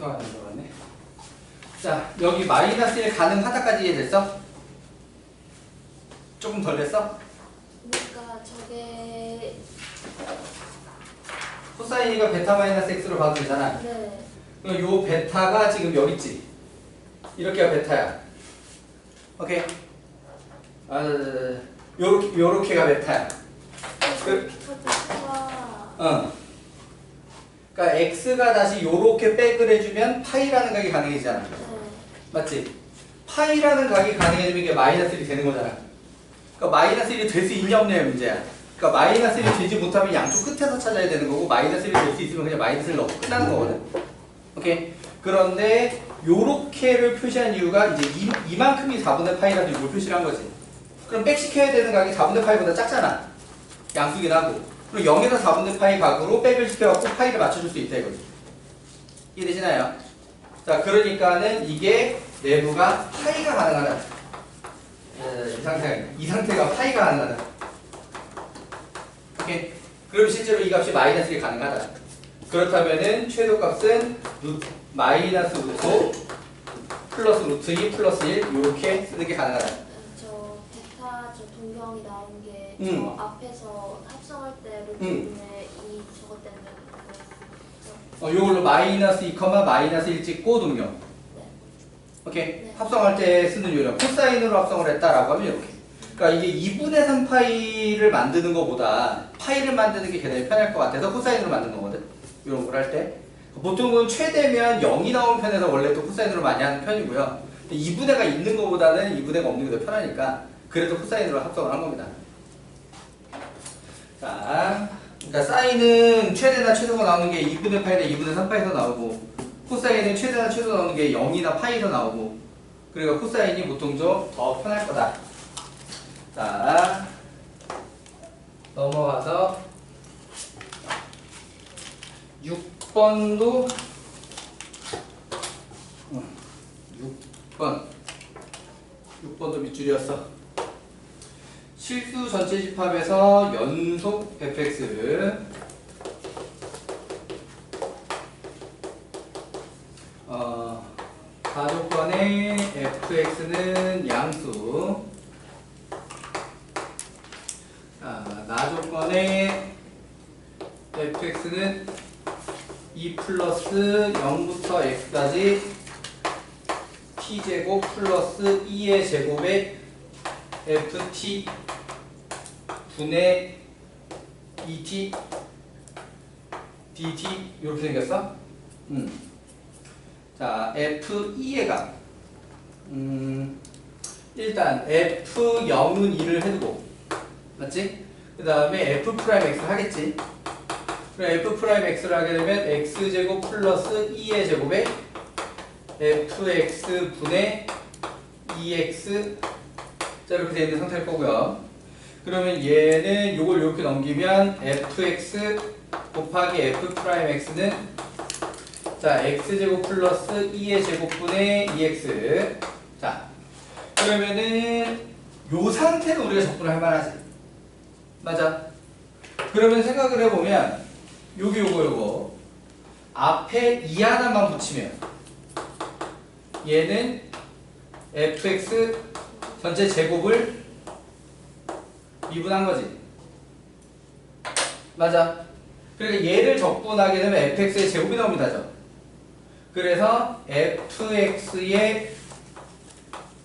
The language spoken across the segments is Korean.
평소가 안 들어갔네. 자, 여기 마이너스 1 가능하다까지 이해됐어? 조금 덜 됐어? 그러니까 저게 코사인이가 베타 마이너스 x로 봐도 되잖아. 네. 그럼 요 베타가 지금 여기 있지? 이렇게가 베타야. 오케이? 요렇게가 베타야. 그, 베타가 그러니까 x가 다시 요렇게 백을 해주면 파이라는 각이 가능해지잖아. 네. 맞지? 파이라는 각이 가능해지면 이게 마이너스 1이 되는 거잖아. 그러니까 마이너스 1이 될 수 있냐 없냐의 문제야. 그러니까 마이너스 1이 되지 못하면 양쪽 끝에서 찾아야 되는 거고, 마이너스 1이 될 수 있으면 그냥 마이너스 1을 넣고 끝나는 거거든. 오케이? 그런데 요렇게를 표시한 이유가 이제 이만큼이 4분의 파이라도 이걸 표시를 한 거지. 그럼 백시켜야 되는 각이 4분의 파이보다 작잖아. 양수긴 하고. 그럼 0에서 4분의 파이 각으로 백을 시켜갖고 파이를 맞춰줄 수 있다 이거지. 이해되시나요? 자, 그러니까는 이게 내부가 파이가 가능하다. 이 상태가 파이가 가능하다. 오케이? 그럼 실제로 이 값이 마이너스 1이 가능하다. 그렇다면은 최소값은 마이너스 루트 5 플러스 루트 2 플러스 1 이렇게 쓰는 게 가능하다. 저 베타 저 동경이 나온 게 저 앞에서 합성할 때 루트분의 이 저것 때문에 그랬어요. 요걸로 마이너스 2, 마이너스 1 찍고 동력. 네. 오케이? 네. 합성할 때 쓰는 요령. 코사인으로 합성을 했다라고 하면 이렇게. 그러니까 이게 2분의 3 파이를 만드는 것보다 파이를 만드는 게 대단히 편할 것 같아서 코사인으로 만든 거거든. 이런 걸 할 때. 보통은 최대면 0이 나온 편에서 원래 또 코사인으로 많이 하는 편이고요. 2분의가 있는 것보다는 2분의가 없는 게 더 편하니까 그래서 코사인으로 합성을 한 겁니다. 자, 그러니까 사인은 최대나 최소가 나오는 게 2분의 파이나 2분의 3파에서 나오고, 코사인은 최대나 최소 나오는 게 0이나 파이에서 나오고, 그러니까 코사인이 보통 좀 더 편할 거다. 자, 넘어가서 6번도 6번도 밑줄이었어. 실수 전체 집합에서 연속 fx 가조건의 fx는 양수, 나조건의 fx는 2 플러스 0부터 x까지 t제곱 플러스 2의 제곱에 ft 분의 2t dt 이렇게 생겼어? 자, f2의 값. 일단 f0은 2를 해두고, 맞지? 그 다음에 f'x를 하겠지. 그럼 f'x를 하게 되면 x제곱 플러스 2의 제곱에 fx 분의 2x, 자, 이렇게 되어 있는 상태일 거고요. 그러면 얘는 요걸 이렇게 넘기면 fx 곱하기 f'x는 자, x제곱 플러스 2의 제곱분의 2x. 자, 그러면은 요 상태는 우리가 적분을 할 만하지. 맞아. 그러면 생각을 해보면 요거 앞에 2 하나만 붙이면 얘는 fx 전체 제곱을 미분한 거지. 맞아. 그러니까 얘를 적분하게 되면 fx의 제곱이 나옵니다. 그래서 fx의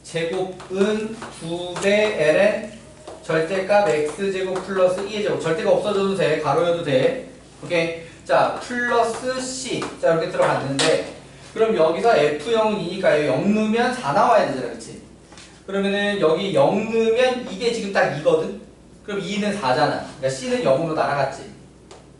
제곱은 2배 ln 절대값 x제곱 플러스 2의 제곱. 절대가 없어져도 돼. 가로여도 돼. 오케이. 자, 플러스 c. 자, 이렇게 들어갔는데, 그럼 여기서 f0은 2니까 0 넣으면 4 나와야 되잖아. 그치? 그러면은 여기 0 넣으면 이게 지금 딱 2거든? 그럼 2는 4잖아. 그러니까 c는 0으로 날아갔지.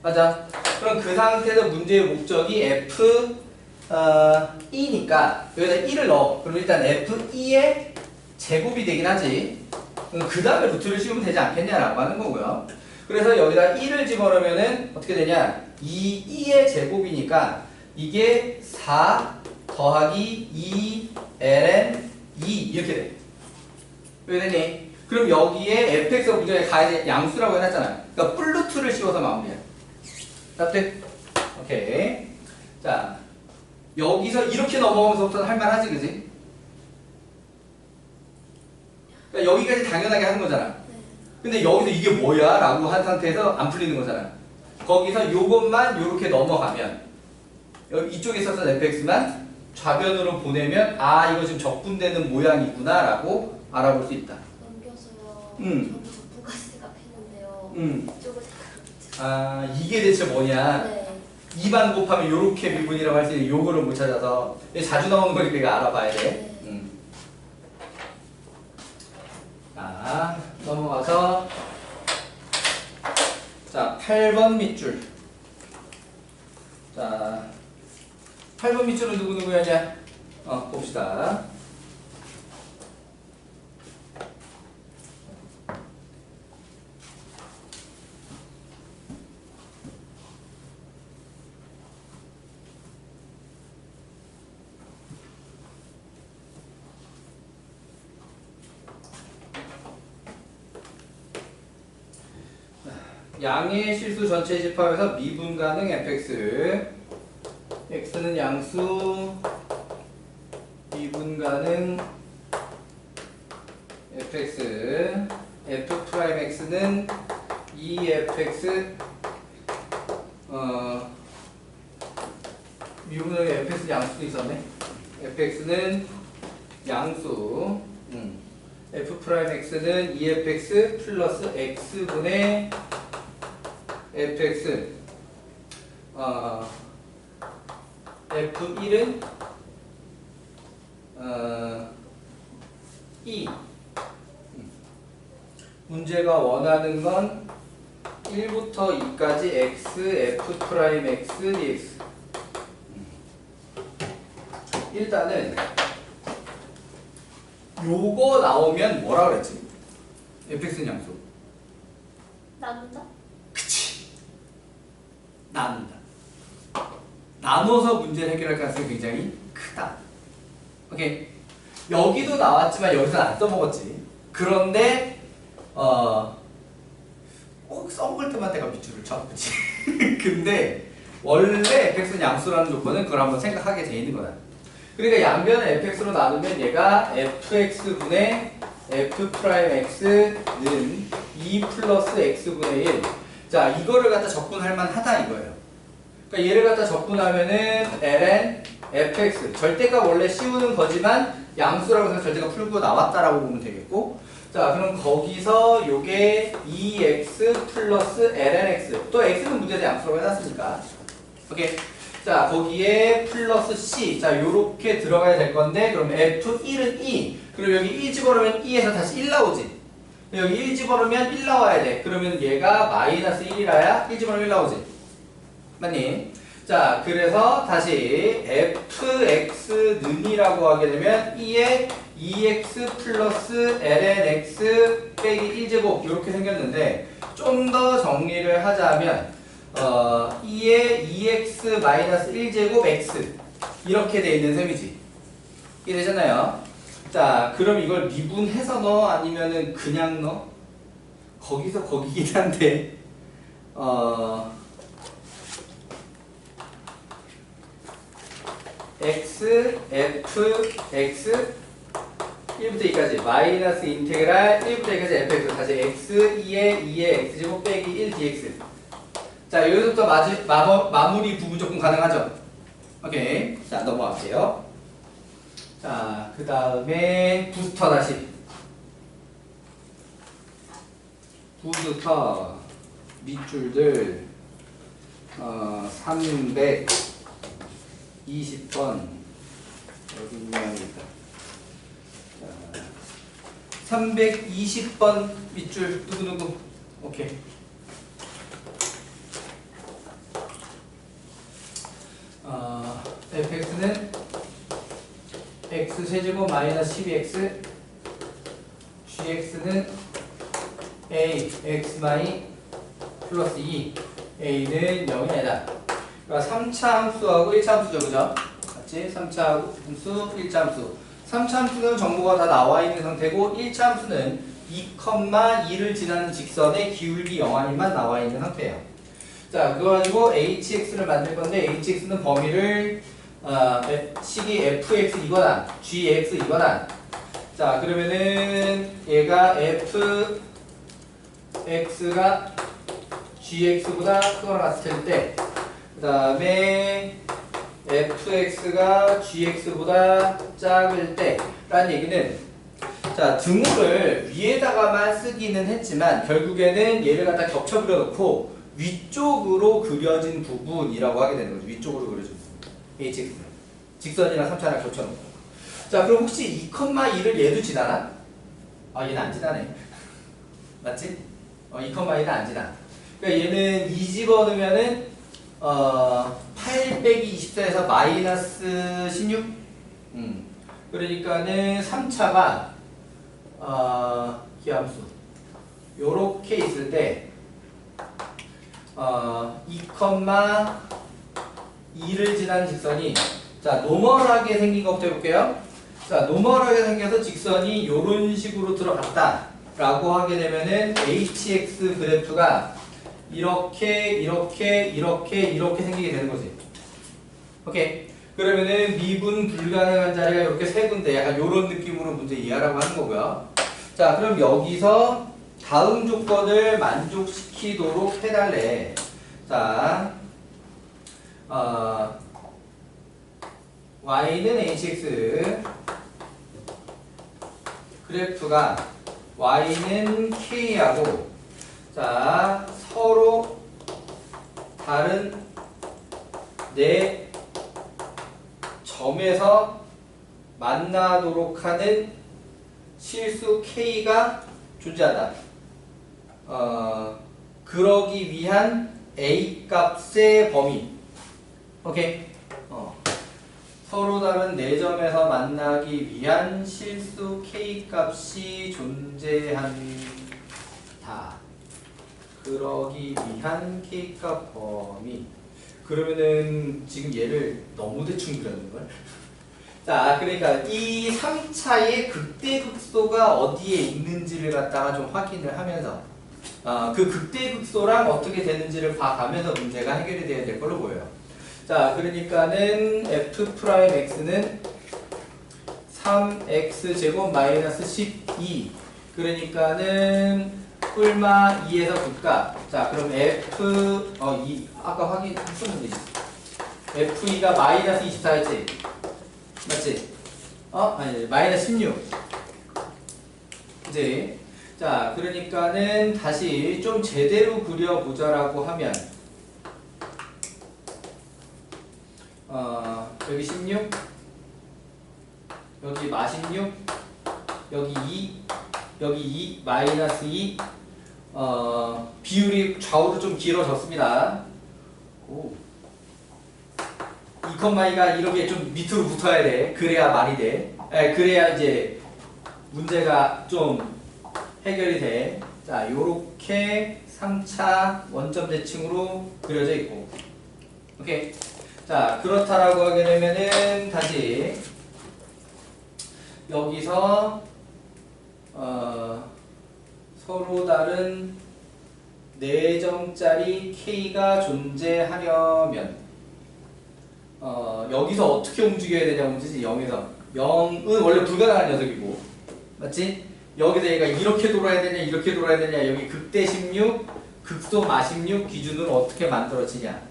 맞아? 그럼 그 상태에서 문제의 목적이 F2니까 여기다 1을 넣어. 그럼 일단 F2의 제곱이 되긴 하지. 그 다음에 루트를 씌우면 되지 않겠냐라고 하는 거고요. 그래서 여기다 1을 집어넣으면은 어떻게 되냐? 2의 제곱이니까 이게 4 더하기 2 ln 2 이렇게 돼. 왜 되니? 그럼 여기에 fx가 문제에 가야 양수라고 해놨잖아. 그러니까 뿔루트를 씌워서 마무리야. 답돼? 오케이. 자, 여기서 이렇게 넘어가면서부터는 할만하지, 그지? 그러니까 여기까지 당연하게 하는 거잖아. 네. 근데 여기서 이게 뭐야? 라고 한 상태에서 안 풀리는 거잖아. 거기서 요것만 요렇게 넘어가면 여기 이쪽에 있었던 fx만 좌변으로 보내면 아 이거 지금 적분되는 모양이구나 라고 알아볼 수 있다. 넘겨서요. 음. 저도 적분까지 생각했는데요. 이쪽을 생각했죠. 아 이게 대체 뭐냐. 네. 2반 곱하면 요렇게 미분이라고 할 수 있는 요거를 못 찾아서 자주 나오는 거니까 이거 알아봐야 돼. 네. 자 넘어가서 자 8번 밑줄. 자 8번 밑줄은 누구누구였냐? 봅시다. 양의 실수 전체 집합에서 미분 가능 fx x는 양수 미분 가능 fx f 프라임 x는 2fx 미분 가능 fx 양수도 있었네. fx는 양수 f 프라임 x는 2fx 플러스 x분의 fx f1은 2 문제가 원하는 건 1부터 2까지 x f 프라임 x dx 일단은 요거 나오면 뭐라 그랬지? fx는 양수 나눈다? 그치 나눈다 나눠서 문제를 해결할 가능성이 굉장히 크다. 오케이 여기도 나왔지만 여기서 안 써먹었지. 그런데 꼭 써먹을 때만 내가 밑줄을 쳐. 그치? 근데 원래 fx는 양수라는 조건은 그걸 한번 생각하게 돼 있는 거다. 그러니까 양변을 fx로 나누면 얘가 fx분의 f 프라임 x는 2 플러스 x분의 1. 자 이거를 갖다 적분할 만하다 이거예요. 그러니까 얘를 갖다 적분하면은 ln fx 절대값 원래 씌우는 거지만 양수라고 해서 절대값 풀고 나왔다라고 보면 되겠고, 자 그럼 거기서 요게 2x 플러스 ln x 또 x는 문제에서 양수라고 해놨으니까 오케이. 자 거기에 플러스 c 자 요렇게 들어가야 될 건데 그럼 f1은 2 그리고 여기 1 집어넣으면 2에서 다시 1 나오지. 여기 1 집어넣으면 1 나와야 돼. 그러면 얘가 마이너스 1이라야 1 집어넣으면 1 나오지. 맞니? 자 그래서 다시 fx는이라고 하게 되면 2에 2x 플러스 ln x 빼기 1제곱 이렇게 생겼는데 좀 더 정리를 하자면 2에 2x 마이너스 1제곱 x 이렇게 돼 있는 셈이지. 이게 되잖아요. 자 그럼 이걸 미분해서 넣어 아니면은 그냥 넣어? 거기서 거기긴 한데 x, f, x 1부터 2까지 마이너스 인테그랄 1부터 2까지 fx 다시 x 2에 2에 x제곱 빼기 1 dx. 자 여기서부터 마무리 부분 조금 가능하죠? 오케이. 자 넘어갈게요. 자 그 다음에 부스터 다시 부스터 밑줄들 320번 여기 모양이다. 320번 밑줄 누구누구? 오케이. fx는 x 세제곱 마이너스 12x gx는 a x 마이 플러스 2 a는 0이 아니다. 그러니까 3차 함수하고 1차 함수죠, 그죠? 같이 3차 함수, 1차 함수. 3차 함수는 정보가 다 나와 있는 상태고 1차 함수는 2,2를 지나는 직선의 기울기 0아니만 나와 있는 상태예요. 자, 그거 가지고 hx를 만들 건데 hx는 범위를 식이 fx이거나 gx이거나 자 그러면은 얘가 fx가 gx보다 크거나 같을 때 그 다음에 fx가 gx보다 작을 때 라는 얘기는 자 등호를 위에다가만 쓰기는 했지만 결국에는 얘를 갖다 겹쳐 그려놓고 위쪽으로 그려진 부분이라고 하게 되는 거죠. 위쪽으로 그려진 부분 hx 직선이랑 3차랑 겹쳐놓고 자 그럼 혹시 2,2를 얘도 지나나? 아 얘는 안 지나네 맞지? 2,2는 안 지나 그러니까 얘는 2 집어넣으면은 8 빼기 24에서 마이너스 16 그러니까는 3차가 기함수 요렇게 있을 때 2,2를 지난 직선이 자 노멀하게 생긴 것부터 해볼게요. 자 노멀하게 생겨서 직선이 요런 식으로 들어갔다 라고 하게 되면은 hx 그래프가 이렇게 생기게 되는 거지. 오케이. 그러면은 미분 불가능한 자리가 이렇게 세 군데 약간 요런 느낌으로 문제 이해하라고 하는 거고요. 자 그럼 여기서 다음 조건을 만족시키도록 해달래. 자 y는 hx 그래프가 y는 k하고 자 서로 다른 네 점에서 만나도록 하는 실수 k가 존재한다. 그러기 위한 a 값의 범위. 오케이. 서로 다른 네 점에서 만나기 위한 실수 k 값이 존재한다. 그러기 위한 k 값 범위. 그러면은 지금 얘를 너무 대충 그렸는걸? 자, 그러니까 이 3차의 극대극소가 어디에 있는지를 갖다가 좀 확인을 하면서 그 극대극소랑 어떻게 되는지를 봐가면서 문제가 해결이 돼야 될 걸로 보여요. 자, 그러니까는 f'x는 3x제곱 마이너스 12 그러니까는 뿔마 2에서 극값 자 그럼 f2 아까 확인했었는데 f2가 마이너스 24 했지? 맞지? 아니 마이너스 16 그치? 자 그러니까는 다시 좀 제대로 그려보자라고 하면 여기 16 여기 마16 여기 2 여기 2 마이너스 2 비율이 좌우로 좀 길어졌습니다. 2,2가 이렇게 좀 밑으로 붙어야 돼. 그래야 말이 돼. 그래야 이제 문제가 좀 해결이 돼. 자, 요렇게 3차 원점 대칭으로 그려져 있고. 오케이. 자, 그렇다라고 하게 되면은 다시 여기서 서로 다른 4점짜리 K가 존재하려면 여기서 어떻게 움직여야 되냐고 문제지. 0에서 0은 원래 불가능한 녀석이고 맞지? 여기서 얘가 이렇게 돌아야 되냐 이렇게 돌아야 되냐 여기 극대 16 극소 마 16 기준으로 어떻게 만들어지냐.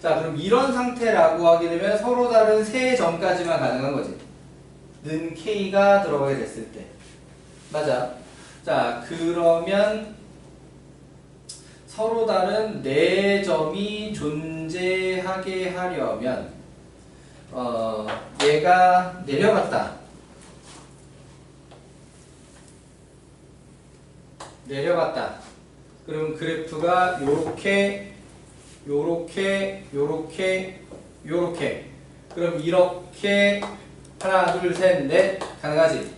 자 그럼 이런 상태라고 하게 되면 서로 다른 3점까지만 가능한 거지. 는 K가 들어가게 됐을 때 맞아. 자 그러면 서로 다른 4점이 존재하게 하려면 얘가 내려갔다. 그럼 그래프가 요렇게 그럼 이렇게 하나 둘 셋 넷 가능하지?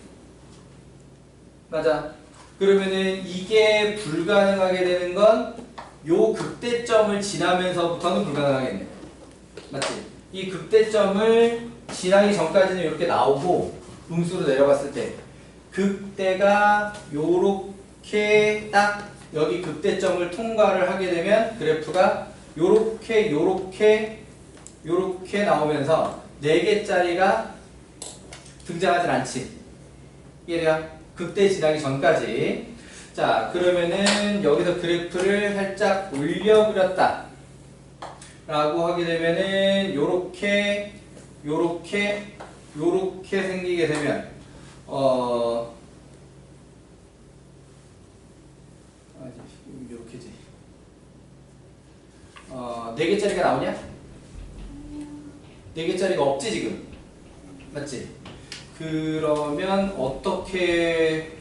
맞아. 그러면은 이게 불가능하게 되는 건 요 극대점을 지나면서부터는 불가능하겠네. 맞지? 이 극대점을 지나기 전까지는 이렇게 나오고 음수로 내려갔을 때 극대가 요렇게 딱 여기 극대점을 통과를 하게 되면 그래프가 요렇게 나오면서 4개짜리가 등장하진 않지. 이해돼요? 극대 지나기 전까지. 자, 그러면은 여기서 그래프를 살짝 올려 그렸다 라고 하게 되면은 요렇게 생기게 되면 요렇게지. 4개짜리가 나오냐? 4개짜리가 없지 지금. 맞지? 그러면 어떻게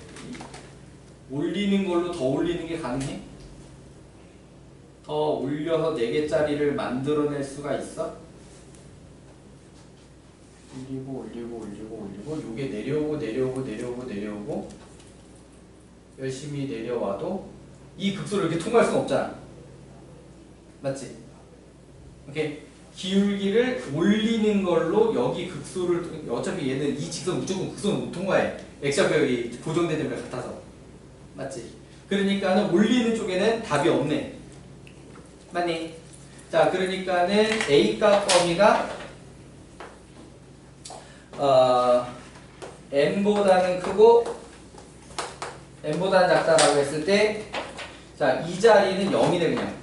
올리는 걸로 더 올리는 게 가능해? 더 올려서 4개짜리를 만들어낼 수가 있어? 올리고 요게 내려오고 열심히 내려와도 이 극소를 이렇게 통과할 수는 없잖아. 맞지? 오케이? 기울기를 올리는 걸로 여기 극소를, 어차피 얘는 이 직선 무조건 극소는 못 통과해. X좌표역이 고정된 점을 같아서. 맞지? 그러니까는 올리는 쪽에는 답이 없네. 맞니? 자, 그러니까는 A값 범위가 n보다는 크고 n보다는 작다라고 했을 때, 자, 이 자리는 0이네 그냥.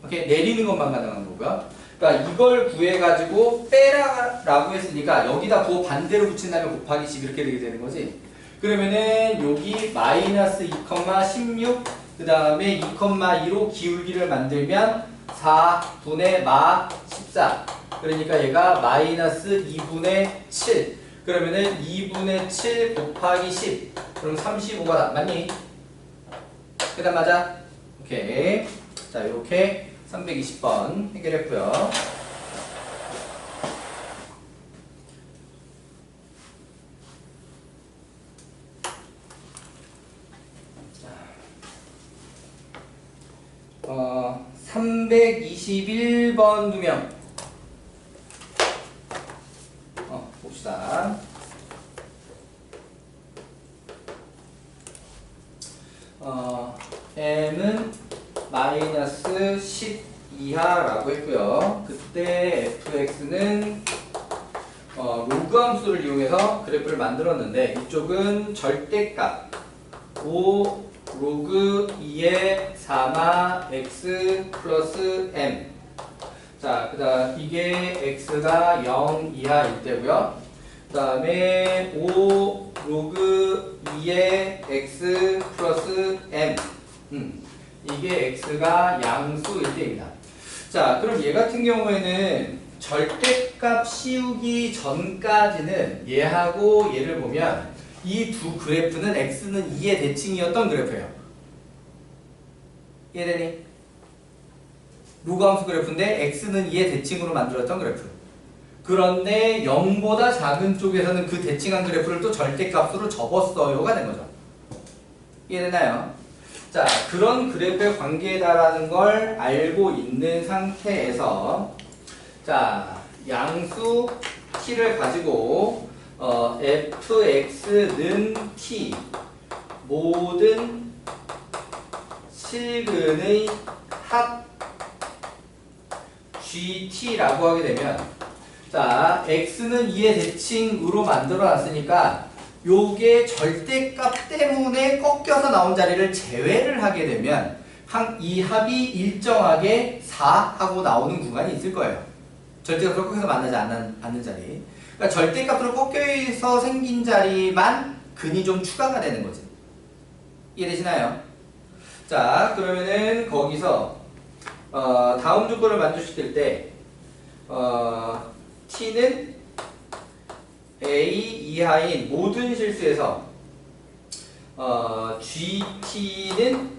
오케이? 내리는 것만 가능한 거고요. 그러니까 이걸 구해가지고 빼라라고 했으니까 여기다 부호 반대로 붙인다면 곱하기 10 이렇게 되게 되는 거지. 그러면은 여기 마이너스 2,16 그 다음에 2,2로 기울기를 만들면 4분의 마 14. 그러니까 얘가 마이너스 2분의 7. 그러면은 2분의 7 곱하기 10. 그럼 35가 맞니? 그 다음 맞아? 오케이. 자, 이렇게 320번 해결했고요. 자, 321번 2명. 봅시다. m은 마이너스 10 이하라고 했고요. 그때 fx는 로그 함수를 이용해서 그래프를 만들었는데 이쪽은 절대값 5 로그 2의 4마 x 플러스 m. 자, 그 다음 이게 x가 0 이하일 때고요. 그 다음에 5 로그 2의 x 플러스 m. 이게 x가 양수일 때입니다. 자, 그럼 얘 같은 경우에는 절대값 씌우기 전까지는 얘하고 얘를 보면 이 두 그래프는 x는 2의 대칭이었던 그래프예요. 이해되니? 로그 함수 그래프인데 x는 2의 대칭으로 만들었던 그래프. 그런데 0보다 작은 쪽에서는 그 대칭한 그래프를 또 절대값으로 접었어요가 된 거죠. 이해되나요? 자, 그런 그래프의 관계다라는 걸 알고 있는 상태에서, 자, 양수 t를 가지고 fx는 t 모든 실근의 합 gt라고 하게 되면, 자, x는 2의 대칭으로 만들어 놨으니까 요게 절대값 때문에 꺾여서 나온 자리를 제외를 하게 되면 이 합이 일정하게 4하고 나오는 구간이 있을 거예요. 절대값으로 꺾여서 만나지 않는 자리. 그러니까 절대값으로 꺾여서 생긴 자리만 근이 좀 추가가 되는 거지. 이해되시나요? 자, 그러면은 거기서 다음 조건을 만족시킬 때 t는 a 이하인 모든 실수에서 gt는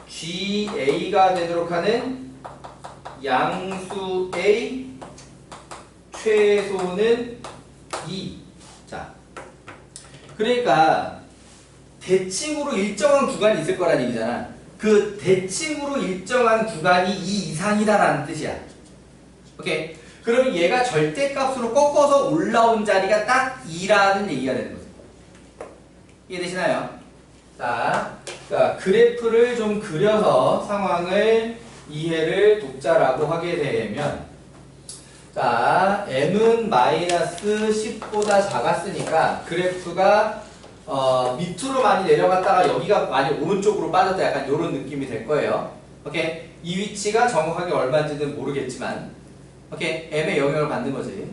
ga가 되도록 하는 양수의 최소는 2. 자, 그러니까 대칭으로 일정한 구간이 있을 거란 얘기잖아. 그 대칭으로 일정한 구간이 2 이상이다라는 뜻이야. 오케이? 그러면 얘가 절대값으로 꺾어서 올라온 자리가 딱 2라는 얘기가 되는 거죠. 이해되시나요? 자, 그러니까 그래프를 좀 그려서 상황을 이해를 돕자라고 하게 되면, 자, m은 마이너스 10보다 작았으니까 그래프가 밑으로 많이 내려갔다가 여기가 많이 오른쪽으로 빠졌다. 약간 이런 느낌이 될 거예요. 오케이? 이 위치가 정확하게 얼마인지는 모르겠지만 오케이? m의 영향을 받는 거지.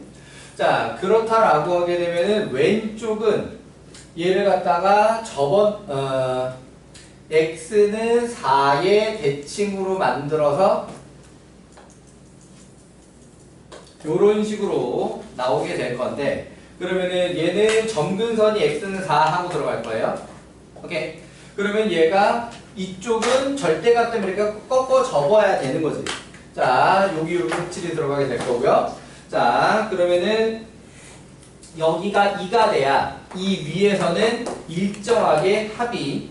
자, 그렇다라고 하게 되면은 왼쪽은 얘를 갖다가 x는 4의 대칭으로 만들어서 요런 식으로 나오게 될 건데, 그러면은 얘는 점근선이 x는 4 하고 들어갈 거예요. 오케이? 그러면 얘가 이쪽은 절대값 때문에 꺾어 접어야 되는 거지. 자, 여기 이렇게 흡질이 들어가게 될 거고요. 자, 그러면은 여기가 2가 돼야 이 위에서는 일정하게 합이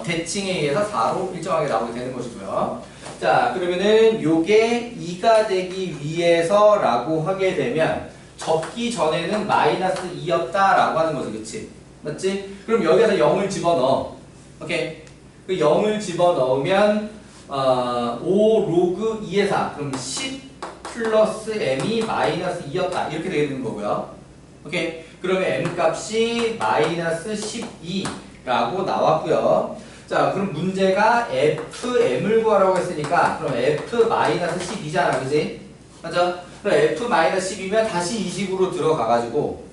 대칭에 의해서 4로 일정하게 나오게 되는 것이고요. 자, 그러면은 요게 2가 되기 위해서 라고 하게 되면 접기 전에는 마이너스 2였다 라고 하는 거지. 그치? 맞지? 그럼 여기에서 0을 집어넣어. 오케이? 그 0을 집어넣으면 5 로그 2의 4. 그럼 10 플러스 m이 마이너스 2였다. 이렇게 되게 되는 거고요. 오케이? 그러면 m 값이 마이너스 12라고 나왔고요. 자, 그럼 문제가 fm을 구하라고 했으니까 그럼 f 마이너스 12잖아. 그지? 맞아? 그럼 f 마이너스 10이면 다시 이 식으로 들어가가지고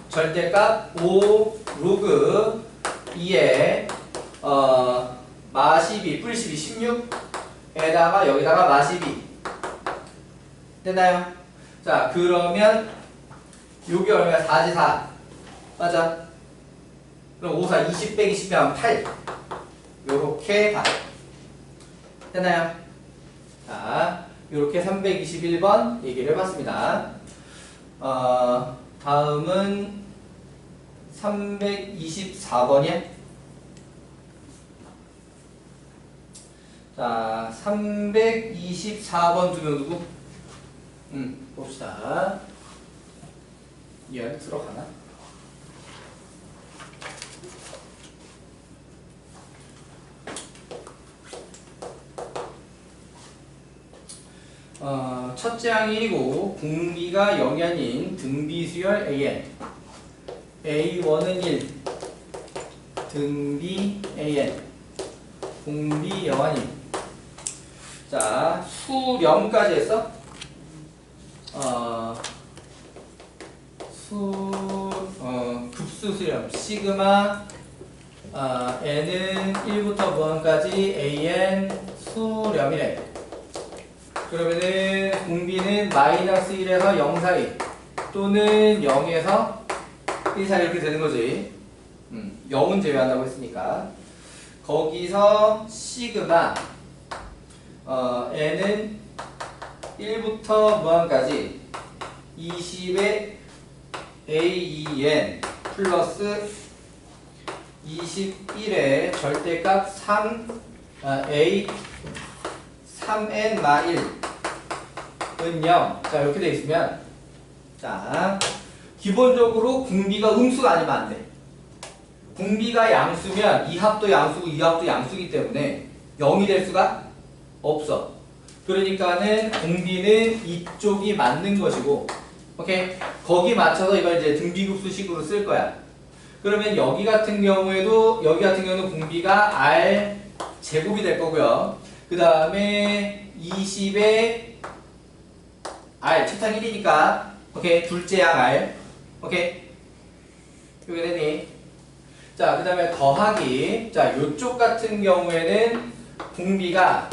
절대값 5 로그 2에 마 12, 뿔 12, 16에다가 여기다가 마 12 됐나요? 자, 그러면 요게 얼마야? 4지 4 맞아? 그럼 5, 4, 20 빼기 10이 하면 8 요렇게 가 됐나요? 자, 요렇게 321번 얘기를 해봤습니다. 다음은 324번이야. 자, 324번 두 명 누구? 봅시다. 이 안에 들어가나? 첫째 항이 1이고 공비가 0이 아닌 등비수열 AN A1은 1 등비 AN 공비 0 아닌. 자, 수렴까지 했어? 급수 수렴 시그마 n은 1부터 무한까지 an 수렴이래. 그러면은 공비는 마이너스 1에서 0 사이 또는 0에서 1 사이 이렇게 되는 거지. 0은 제외한다고 했으니까. 거기서 시그마 n은 1부터 무한까지 20의 aen 플러스 21의 절대값 3a 3n 마 1은 0. 자, 이렇게 돼 있으면 자, 기본적으로 공비가 음수가 아니면 안 돼. 공비가 양수면 이 합도 양수고 이 합도 양수기 때문에 0이 될 수가 없어. 그러니까는 공비는 이쪽이 맞는 것이고, 오케이? 거기 맞춰서 이걸 이제 등비급수식으로 쓸 거야. 그러면 여기 같은 경우는 공비가 r 제곱이 될 거고요. 그 다음에 20에 r 첫항 1이니까 오케이, 둘째 양 r 오케이, 이게 되니. 자, 그 다음에 더하기. 자, 요쪽 같은 경우에는 공비가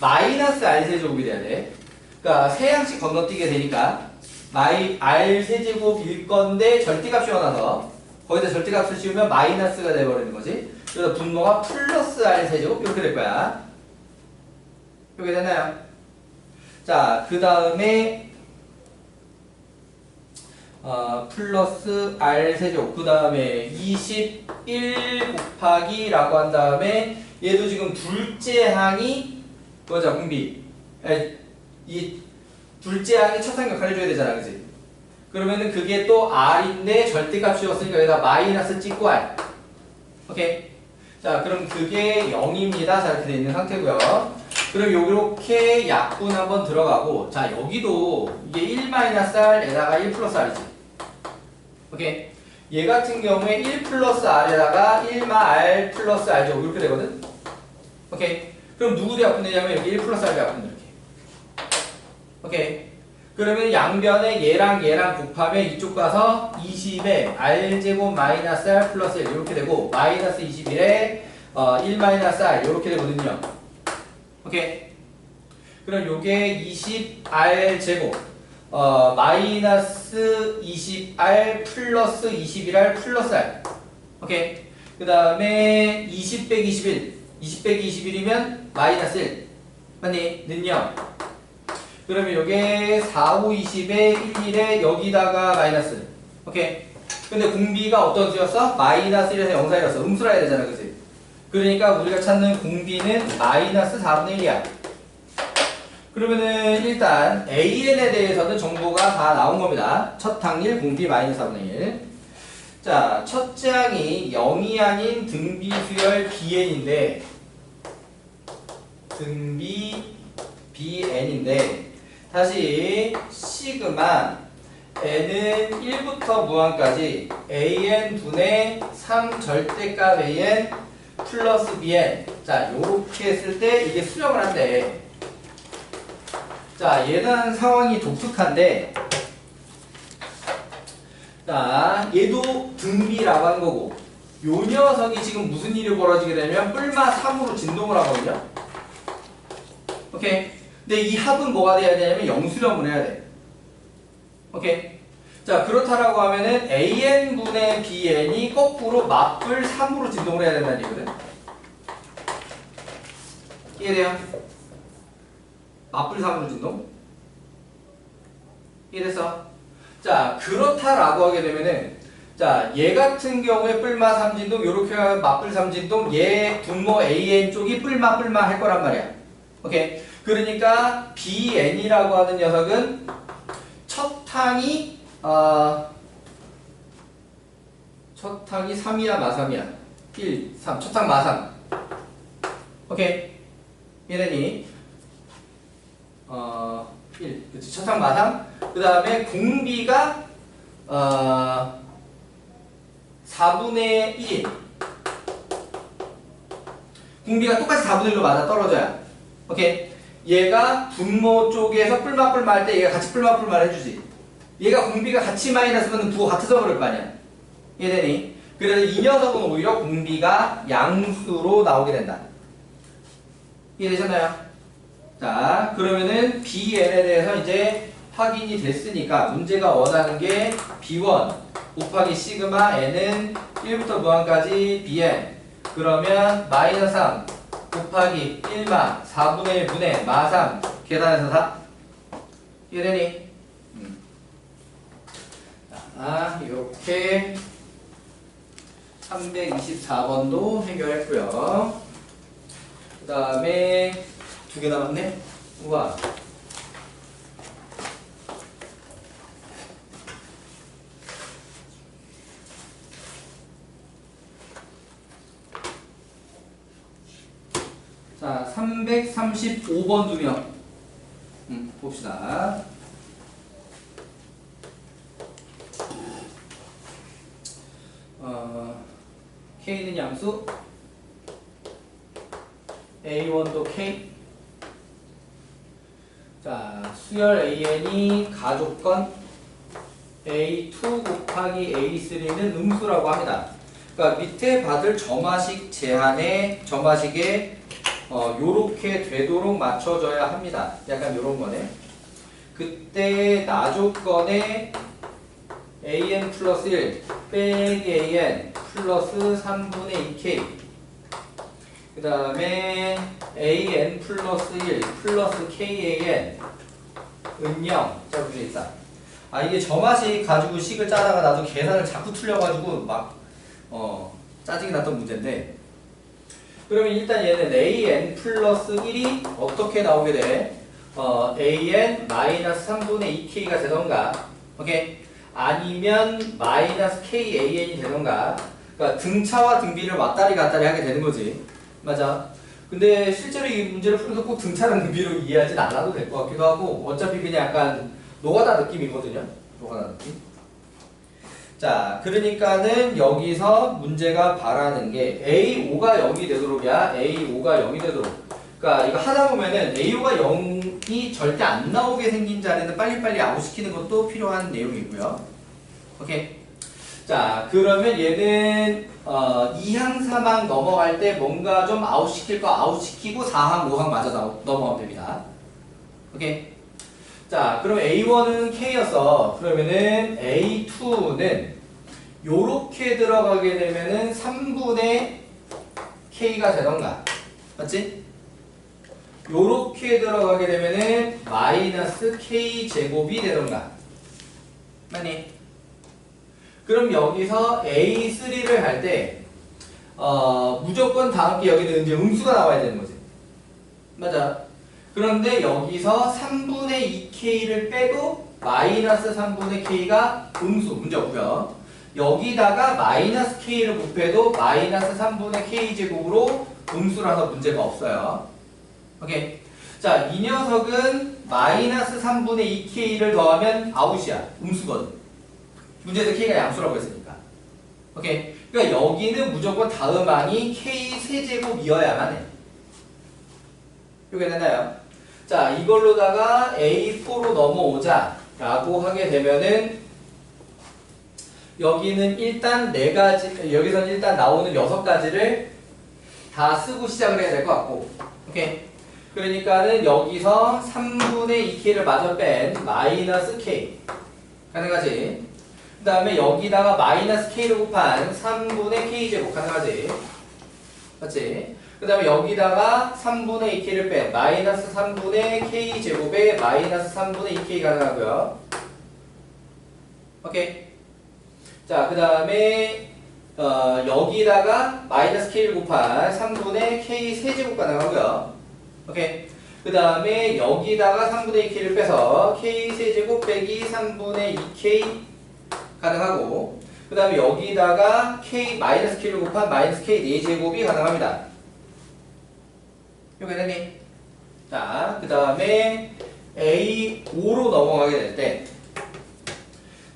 마이너스 r 세제곱이 돼야 돼. 그러니까 세 양씩 건너뛰게 되니까 r 세제곱일 건데 절대값 씌워놔서 거기다 절대값을 씌우면 마이너스가 돼버리는 거지. 그래서 분모가 플러스 r 세제곱 이렇게 될 거야. 이렇게 되나요? 자, 그 다음에 플러스 r 세제곱, 그 다음에 21 곱하기 라고 한 다음에 얘도 지금 둘째 항이 그거죠, 공비. 이 둘째 항이 첫 항역할 해줘야 되잖아, 그지? 그러면은 그게 또 r인데 절대값이었으니까 여기다 마이너스 찍고 r. 오케이? 자, 그럼 그게 0입니다. 자, 이렇게 돼 있는 상태고요. 그럼 요렇게 약분 한번 들어가고, 자, 여기도 이게 1-r에다가 1 플러스 r이지. 오케이? 얘 같은 경우에 1 플러스 r에다가 1-r 플러스 r죠. 이렇게 되거든? 오케이? 그럼 누구 대약분 되냐면 여기 1 플러스 r 대약분 이렇게. 오케이? 그러면 양변에 얘랑 얘랑 곱하면 이쪽 가서 20에 r제곱 마이너스 r 플러스 1 이렇게 되고 마이너스 21에 1 마이너스 r 이렇게 되거든요. 오케이? 그럼 요게 20r 제곱 마이너스 20r 플러스 21r 플러스 r. 오케이? 그 다음에 20 빼기 21 20 빼기 21이면 마이너스 1 맞니? 는 0. 그러면 요게 4, 5, 20에 1, 1에 여기다가 마이너스. 오케이? 근데 공비가 어떤 수였어? 마이너스 1에서 0사이였어. 음수라 해야 되잖아, 그치? 그러니까 우리가 찾는 공비는 마이너스 4분의 1이야. 그러면은 일단 AN에 대해서는 정보가 다 나온 겁니다. 첫 항일 공비 마이너스 4분의 1. 자, 첫째 항이 0이 아닌 등비 수열 BN인데 등비 BN인데 다시 시그마 n은 1부터 무한까지 an 분의 3 절대값 an 플러스 bn. 자, 요렇게 했을 때 이게 수렴을 한대. 자, 얘는 상황이 독특한데, 자, 얘도 등비라고 하는 거고, 요 녀석이 지금 무슨 일이 벌어지게 되면 뿔마 3으로 진동을 하거든요. 오케이? 근데 이 합은 뭐가 돼야 되냐면 영수렴을 해야 돼. 오케이? 자, 그렇다라고 하면은 an분의 bn이 거꾸로 맞불 3으로 진동을 해야 된다는 얘기거든. 이해돼요? 맞불 3으로 진동? 이해됐어? 자, 그렇다라고 하게 되면은, 자, 얘 같은 경우에 뿔마 3 진동, 요렇게 맞불 3 진동, 얘 분모 an 쪽이 뿔마 할 거란 말이야. 오케이? 그러니까 bn이라고 하는 녀석은 첫 항이 3이야 마삼이야? 1, 3. 첫 항 마삼. 오케이? 이해되니? 1. 그치. 첫 항 마삼. 그 다음에 공비가 4분의 1인. 공비가 똑같이 4분의 1로 맞아 떨어져야. 오케이? 얘가 분모 쪽에서 뿔마 할 때 얘가 같이 뿔마 해주지. 얘가 공비가 같이 마이너스면 부호 같아서 그럴 거 아니야. 이해되니? 그래서 이 녀석은 오히려 공비가 양수로 나오게 된다. 이해되셨나요? 자, 그러면은 BN에 대해서 이제 확인이 됐으니까 문제가 원하는 게 B1 곱하기 시그마 N은 1부터 무한까지 BN. 그러면 마이너스 3 곱하기 1마 4분의 1 분의 마3 계산해서 4. 이해되니? 자, 이렇게 324번도 해결했고요. 그 다음에 2개 남았네? 우와. 자, 335번 2명. 봅시다. K는 양수, A1도 K. 자, 수열 AN이 가족건 A2 곱하기 A3는 음수라고 합니다. 그러니까 밑에 받을 점화식 제한에 점화식에 요렇게 되도록 맞춰줘야 합니다. 약간 요런 거네. 그때 나조건에 an 플러스 1 빼기 an 플러스 3분의 2k 그 다음에 an 플러스 1 플러스 kan 은영 자 그게 있다. 아 이게 점화식 가지고 식을 짜다가 나도 계산을 자꾸 틀려가지고 막 짜증이 났던 문제인데 그러면 일단 얘는 an 플러스 1이 어떻게 나오게 돼? an 마이너스 3분의 2k가 되던가 오케이? 아니면 마이너스 kan이 되던가 그러니까 등차와 등비를 왔다리 갔다리 하게 되는 거지 맞아? 근데 실제로 이 문제를 풀어서 꼭 등차라는 의미로 이해하진 않아도 될 것 같기도 하고 어차피 그냥 약간 노가다 느낌이거든요. 노가다 느낌. 자, 그러니까는 여기서 문제가 바라는 게 A5가 0이 되도록이야. A5가 0이 되도록. 그러니까 이거 하다 보면은 A5가 0이 절대 안 나오게 생긴 자리는 빨리빨리 아웃시키는 것도 필요한 내용이고요. 오케이. 자, 그러면 얘는 2항, 3항 넘어갈 때 뭔가 좀 아웃시킬 거 아웃시키고 4항, 5항 마저 넘어가면 됩니다. 오케이. 자, 그럼 A1은 K였어. 그러면은 A2는 요렇게 들어가게 되면은 3분의 K가 되던가. 맞지? 요렇게 들어가게 되면은 마이너스 K 제곱이 되던가. 맞니? 그럼 여기서 A3를 할 때 무조건 다음 게 여기는 이제 음수가 나와야 되는 거지. 맞아. 그런데 여기서 3분의 2K를 빼도 마이너스 3분의 K가 음수, 문제 없고요. 여기다가 마이너스 K를 곱해도 마이너스 3분의 K제곱으로 음수라서 문제가 없어요. 오케이. 자, 이 녀석은 마이너스 3분의 2K를 더하면 아웃이야. 음수거든. 문제에서 K가 양수라고 했으니까. 오케이. 그러니까 여기는 무조건 다음 항이 K 세제곱이어야만 해. 이게 되나요? 자, 이걸로다가 A4로 넘어오자 라고 하게 되면은 여기는 일단 4가지, 여기서는 일단 나오는 6가지를 다 쓰고 시작을 해야 될 것 같고. 오케이. 그러니까는 여기서 3분의 2K를 마저 뺀 마이너스 K. 가능하지? 그 다음에 여기다가 마이너스 K를 곱한 3분의 K제곱 가능하지? 맞지? 그 다음에 여기다가 3분의 2K를 뺀 마이너스 3분의 K제곱에 마이너스 3분의 2K 가능하고요. 오케이. 자, 그 다음에 여기다가 마이너스 K를 곱한 3분의 K 세제곱 가능하고요. 오케이. 그 다음에 여기다가 3분의 2K를 빼서 K 세제곱 빼기 3분의 2K 가능하고, 그 다음에 여기다가 K 마이너스 K를 곱한 마이너스 K 4제곱이 가능합니다. 이게 되니? 자, 그 다음에 A5로 넘어가게 될 때,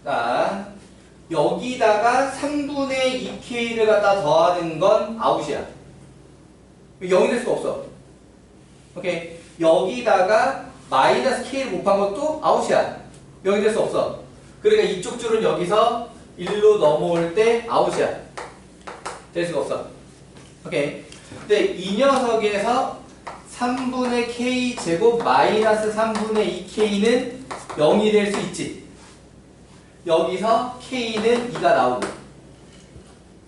자, 여기다가 3분의 2K를 갖다 더하는 건 아웃이야. 0이 될 수가 없어. 오케이. 여기다가 마이너스 K를 곱한 것도 아웃이야. 0이 될 수 없어. 그러니까 이쪽 줄은 여기서 1로 넘어올 때 아웃이야. 될 수가 없어. 오케이. 근데 이 녀석에서 3분의 K 제곱 마이너스 3분의 2K는 0이 될 수 있지. 여기서 K는 2가 나오고.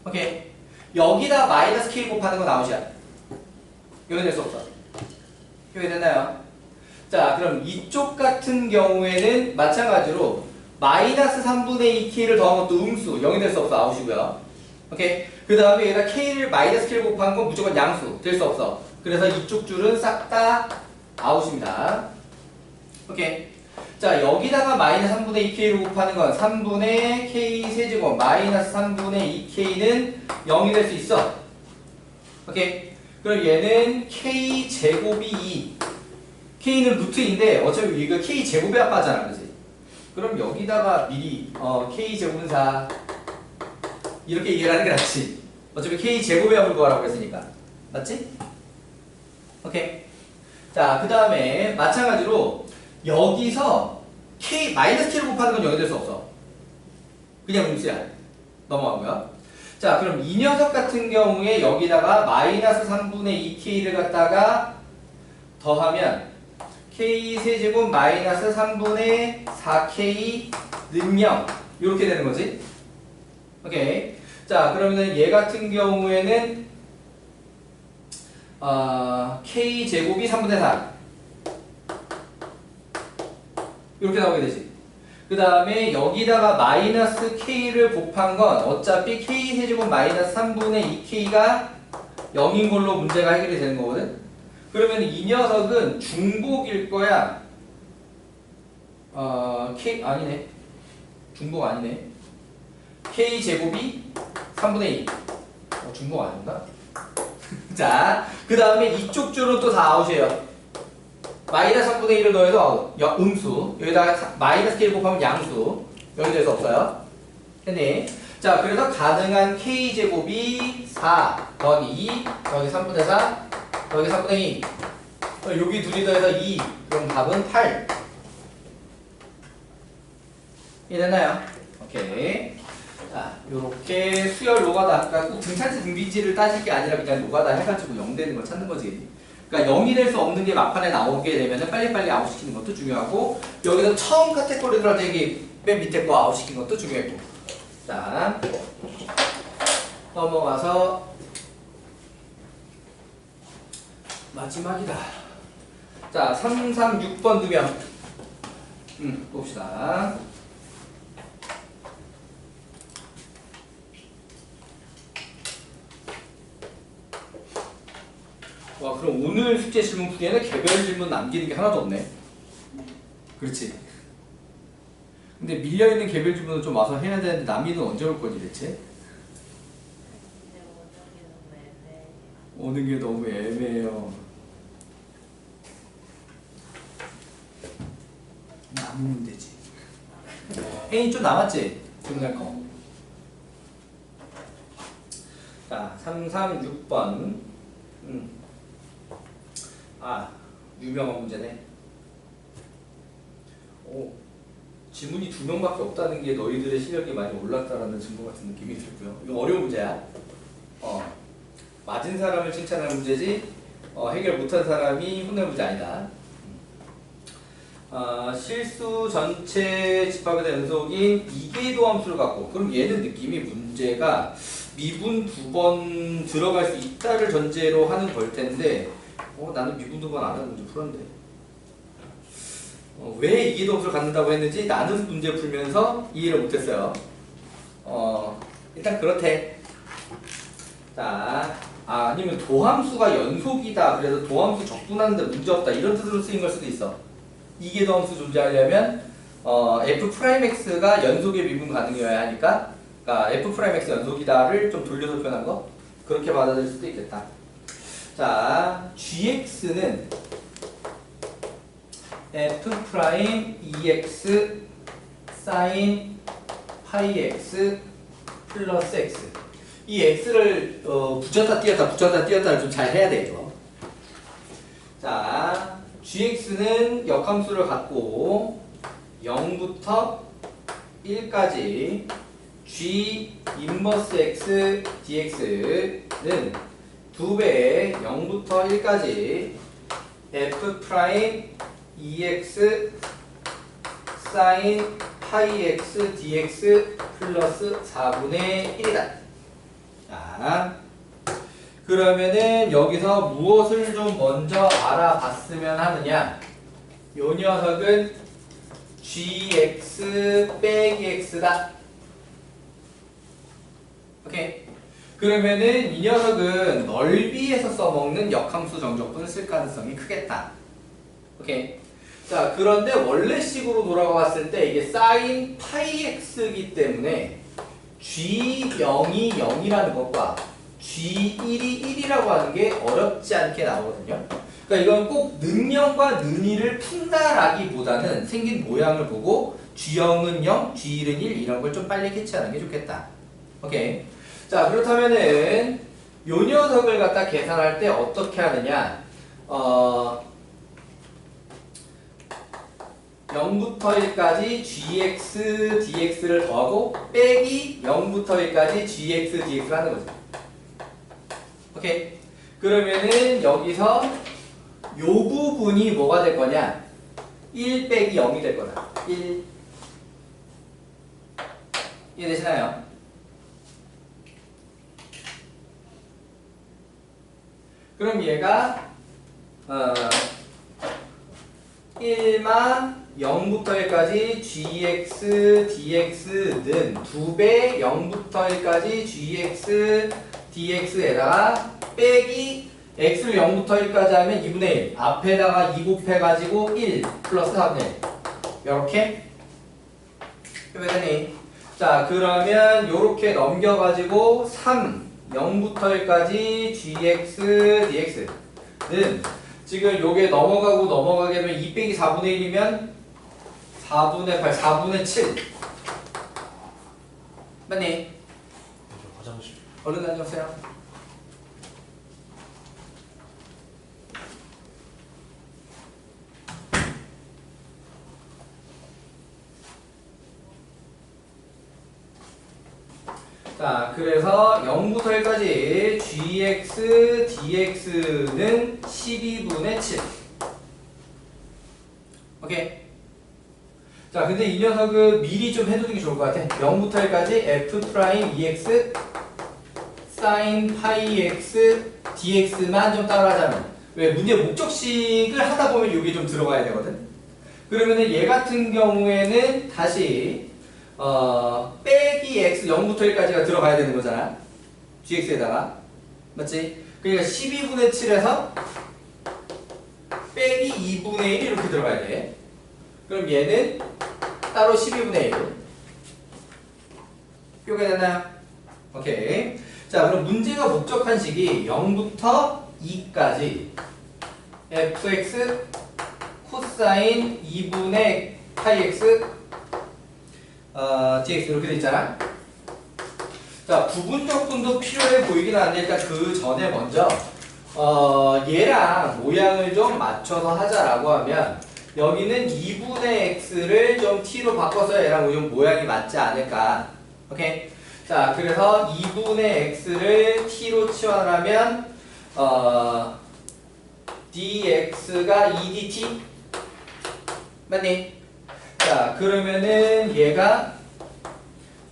오케이. 여기다 마이너스 K 곱하는 건 아웃이야. 여기 될 수 없어. 여기 됐나요? 자, 그럼 이쪽 같은 경우에는 마찬가지로 마이너스 3분의 2K를 더한 것도 음수, 0이 될 수 없어. 아웃이고요. 오케이. 그 다음에 여기다 K를 마이너스 K를 곱한 건 무조건 양수, 될 수 없어. 그래서 이쪽 줄은 싹 다 아웃입니다. 오케이. 자, 여기다가 마이너스 3분의 2K를 곱하는 건 3분의 K 세제곱 마이너스 3분의 2K는 0이 될 수 있어. 오케이. 그럼 얘는 K 제곱이 2. K는 루트인데 어차피 이거 K 제곱의 합하잖아, 그렇지? 그럼 여기다가 미리 K 제곱은 4 이렇게 이해를 하는 게 낫지. 어차피 K 제곱의 합을 구하라고 했으니까. 맞지? 오케이. 자, 그 다음에 마찬가지로 여기서 K 마이너스 K를 곱하는 건 0이 될 수 없어. 그냥 음수야. 넘어가고요. 자, 그럼 이 녀석 같은 경우에 여기다가 마이너스 3분의 2K를 갖다가 더하면 K 세제곱 마이너스 3분의 4K는 0 이렇게 되는 거지. 오케이. 자, 그러면은 얘 같은 경우에는 K 제곱이 3분의 4 이렇게 나오게 되지. 그 다음에 여기다가 마이너스 K를 곱한 건 어차피 K 세제곱 마이너스 3분의 2K가 0인 걸로 문제가 해결이 되는 거거든. 그러면 이 녀석은 중복일 거야. K 아니네. 중복 아니네. K 제곱이 3분의 2. 중복 아닌가? 자, 그 다음에 이쪽 줄은 또 다 아웃이에요. 마이너스 3분의 1을 더해서 음수, 여기다가 마이너스 K를 곱하면 양수, 여기 대해서 없어요. 됐니? 자, 그래서 가능한 K제곱이 4 더하기 2 더하기 3분의 4 더하기 3분의 2, 여기 둘이 더해서 2, 그럼 답은 8. 이해됐나요? 오케이. 자, 요렇게 수열 노가다, 그러니까 꼭 등차수 등비지를 따질 게 아니라 그냥 노가다 해가지고 0 되는 걸 찾는 거지. 그러니까 0이 될 수 없는 게 막판에 나오게 되면 빨리빨리 아웃시키는 것도 중요하고, 여기서 처음 카테고리들한테 여기 맨 밑에 거 아웃시키는 것도 중요했고. 자, 넘어가서 마지막이다. 자, 3, 3, 6번 2명. 봅시다. 와, 그럼 오늘 숙제 질문 풀이에는 개별 질문 남기는 게 하나도 없네. 그렇지. 근데 밀려있는 개별 질문은 좀 와서 해야 되는데 남이는 언제 올 거지 대체? 오는 게 너무 애매해요. 남으면 되지. A는 좀 남았지? 질문할 거. 자, 3, 3, 6번. 유명한 문제네. 오, 지문이 2명밖에 없다는 게 너희들의 실력이 많이 올랐다라는 증거 같은 느낌이 들고요. 이거 어려운 문제야. 맞은 사람을 칭찬하는 문제지, 해결 못한 사람이 혼낼 문제 아니다. 실수 전체 집합의 연속인 이계도 함수를 갖고, 그럼 얘는 느낌이 문제가 미분 2번 들어갈 수 있다를 전제로 하는 걸 텐데, 나는 미분 2번 안 하는 문제 풀었는데. 왜 이계도 함수를 갖는다고 했는지 나는 문제 풀면서 이해를 못했어요. 일단 그렇대. 자, 아니면 도함수가 연속이다. 그래서 도함수 적분하는데 문제없다. 이런 뜻으로 쓰인 걸 수도 있어. 이계도 함수 존재하려면 f'x가 연속의 미분 가능해야 하니까, 그러니까 f'x 연속이다를 좀 돌려서 표현한 거, 그렇게 받아들일 수도 있겠다. 자, gx는 f'ex sin 파이x 플러스 x. 이 x를 붙였다 띄었다를 좀 잘 해야 되죠. 자, gx는 역함수를 갖고 0부터 1까지 g 인버스 x dx는 2배의 0부터 1까지 f 프라임 ex sin 파이 x dx 플러스 4분의 1이다. 자, 그러면은 여기서 무엇을 좀 먼저 알아봤으면 하느냐? 요 녀석은 gx 빼기 x다. 오케이. 그러면은 이 녀석은 넓이에서 써먹는 역함수 정적분을 쓸 가능성이 크겠다. 오케이. 자, 그런데 원래식으로 돌아갔을 때 이게 sin 파이 x이기 때문에 g0이 0이라는 것과 g1이 1이라고 하는 게 어렵지 않게 나오거든요. 그러니까 이건 꼭 는영과 는이를 푼다라기보다는 생긴 모양을 보고 g0은 0, g1은 1 이런 걸 좀 빨리 캐치하는 게 좋겠다. 오케이. 자, 그렇다면은 요 녀석을 갖다 계산할 때 어떻게 하느냐? 0부터 1까지 gx dx를 더하고 빼기 0부터 1까지 gx dx를 하는 거죠. 오케이. 그러면은 여기서 요 부분이 뭐가 될 거냐? 1 빼기 0이 될 거다. 1. 이해되시나요? 그럼 얘가 1마 0부터 1까지 gx dx는 2배 0부터 1까지 gx dx에다가 빼기 x를 0부터 1까지 하면 2분의 1 앞에다가 2 곱해가지고 1 플러스 4분의 1 이렇게 왜 되니? 자, 그러면 요렇게 넘겨가지고 3 0부터 1까지 gx dx는 지금 요게 넘어가게 되면 2 빼기 4분의 1이면 4분의 8, 4분의 7 맞니? 화장실. 얼른 다녀오세요. 자, 그래서 0부터 1까지 gx dx는 12분의 7. 오케이. 자, 근데 이 녀석은 미리 좀 해두는 게 좋을 것 같아. 0부터 1까지 f 프라임 ex sin 파이 x dx만 좀 따라하자면, 왜 문제 목적식을 하다 보면 이게 좀 들어가야 되거든. 그러면은 얘 같은 경우에는 다시 빼기 x 0부터 1까지가 들어가야 되는 거잖아. gx에다가. 맞지? 그러니까 12분의 7에서 빼기 2분의 1 이렇게 들어가야 돼. 그럼 얘는 따로 12분의 1. 표가 됐나요? 오케이. 자, 그럼 문제가 목적한 식이 0부터 2까지 fx 코사인 2분의 파이 x dx 이렇게 돼 있잖아. 자, 부분적 분도 필요해 보이긴 하는데 일단 그 전에 먼저 얘랑 모양을 좀 맞춰서 하자라고 하면 여기는 2분의 x를 좀 t로 바꿔서 얘랑 좀 모양이 맞지 않을까. 오케이. 자, 그래서 2분의 x를 t로 치환하면 dx가 2dt 맞니? 자, 그러면은 얘가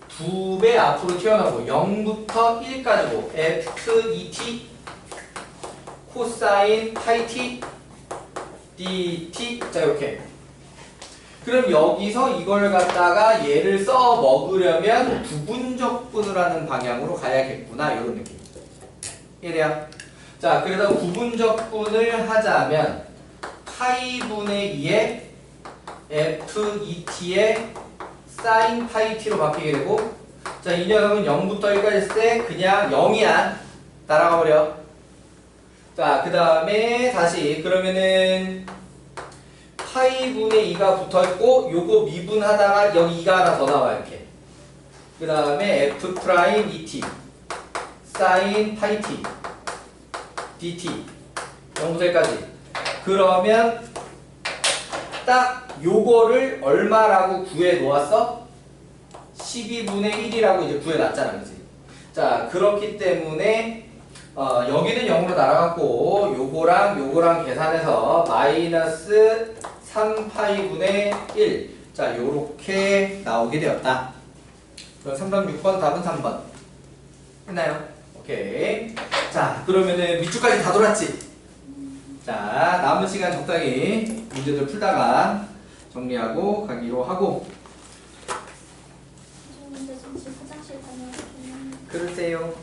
2배 앞으로 튀어나오고 0부터 1까지고 f2t 코사인 파이 t dt. 자, 이렇게. 그럼 여기서 이걸 갖다가 얘를 써 먹으려면 부분적분을 하는 방향으로 가야겠구나, 이런 느낌. 이래요. 자, 그래서 부분적분을 하자면 파이 분의 2에 f2t의 sin 파이 t로 바뀌게 되고, 자, 이 녀석은 0부터 1까지 했을 때 그냥 0이야. 따라가 버려. 자, 그 다음에 다시 그러면은 파이 분의 2가 붙어있고 요거 미분하다가 여기 2가 하나 더 나와 이렇게. 그 다음에 f 프라임 2t sin 파이 t dt 0부터 1까지. 그러면 딱 요거를 얼마라고 구해 놓았어? 12분의 1이라고 이제 구해 놨잖아, 그치? 자, 그렇기 때문에 여기는 0으로 날아갔고 요거랑 계산해서 마이너스 3파이분의 1. 자, 요렇게 나오게 되었다. 그럼 3번 6번 답은 3번. 했나요? 오케이. 자, 그러면은 밑줄까지 다 돌았지? 자, 남은 시간 적당히 문제들 풀다가 정리하고 가기로 하고. 근데 잠시 화장실 다녀오겠습니다. 그러세요.